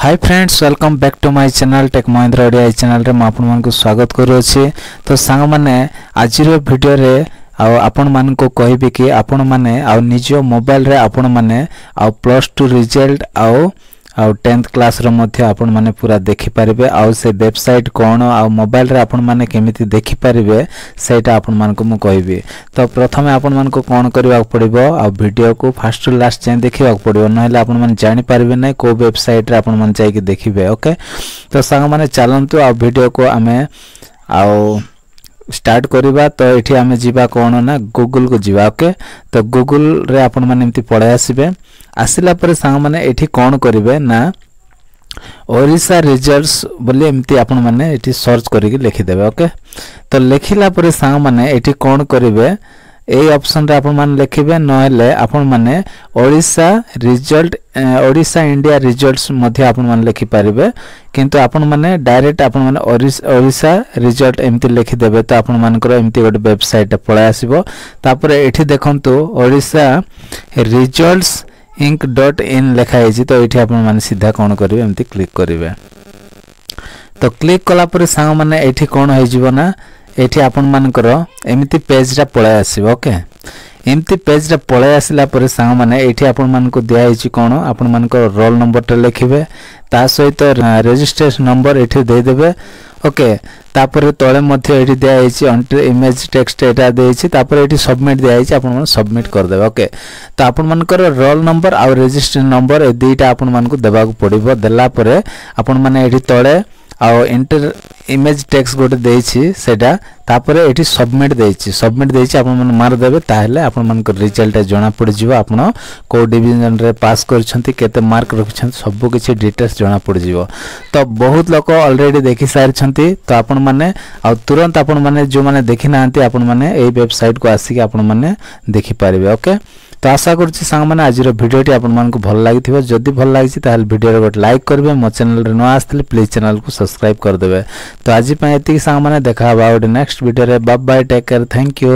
Hi friends, welcome back to my channel tech Mahindra Odia channel रे मैं आपन को स्वागत करूछि। तो सांग माने आज वीडियो रे आपण मान को कहबी कि आपण माने निज मोबाइल रे आपण माने प्लस टू रिजल्ट आउ 10th क्लास रो मध्य आपण माने पूरा देखि परिबे। आउ से वेबसाइट कोन आउ मोबाइल रे आपण माने केमिति देखि परिबे सेटा आपण मान को मु कहबी। तो प्रथमे आपण मान को कोन करबा पड़िबो आ वीडियो को फर्स्ट टू लास्ट जाय देखिबा पड़िबो, नहले आपण माने जानि परिबे नै को वेबसाइट रे आपण मान जाय कि देखिबे। ओके, तो संग माने चलंतु आ वीडियो को आमे आउ स्टार्ट करिबा। तो एठी आमे जीवा कोन ना गूगल को जीवा। ओके, तो गूगल रे आपण माने एमती पढाय आसीबे। आसिला परे सांग माने एठी कोन करिवे ना ओडिशा रिजल्ट्स बोली एमती आपण माने एठी सर्च करिके लिखि देबे। ओके, तो लिखिला परे सांग माने एठी कोन करिवे ए ऑप्शन रे आपण माने लिखिबे, नहले आपण माने Odisha result Odisha India results मध्ये आपण माने लिखि पारिबे। किंतु आपण माने डायरेक्ट आपण माने ओडिशा रिजल्ट एमती लिखि देबे तो आपण मानकर एमती गोटे वेबसाइट पळा आसीबो। तापरे एठी देखंतु ओडिशा रिजल्ट्स inc.in लिखा है। तो ये आप सीधा कौन करेंगे एमती क्लिक करेंगे। तो क्लिक कला पर सांग माने एठी कौन हो ना एठी आपण मानकर एमती पेज रा पळाय आसीबो। ओके, एमती पेज रा पळाय आसिला पर सांग माने एठी आपण मान को दिया है कौन आपण मानकर रोल नंबर टा लिखिबे, ता सहित रजिस्ट्रेशन नंबर एठी दे देबे। ओके, तापर तळे मध्य एठी दिया है अंटर इमेज टेक्स्ट एटा देछि, तापर एठी सबमिट दिया है आपण मन सबमिट कर देबे। ओके, तो आपण मानकर रोल नंबर आ रजिस्ट्रेशन नंबर ए दुईटा आपण मान को देबा को पड़िबो। देला परे आपण माने एठी तळे आ एंटर इमेज टेक्स्ट गोटे देछि सेटा, तापर एठी सबमिट देछि आपण मन मार देबे। ताहले आपण मान को रिजल्ट जणा पड़ जिवो, आपण को डिवीजन रे पास करछंती, केते मार्क रखछंती, सब किछि डिटेल्स जणा पड़ जिवो। तो बहुत लोक ऑलरेडी देखि सारछंती। तो आपण माने आ तुरंत आपण माने जो माने देखि नांती आपण माने ए वेबसाइट को आसी के आपण माने देखि पारिबे। ओके, तो आशा करछि सांग माने आज वीडियो टी आपण मान को भल लागिथिबो। जदि भल लागिछि ताहले वीडियो रे गोटे लाइक करबे, मो चैनल रे न आस्थिले प्लीज चैनल को सब्सक्राइब कर देबे। तो आज पय एति सांग माने देखा बा नेक्स्ट वीडियो रे। Bye bye, take care, thank you.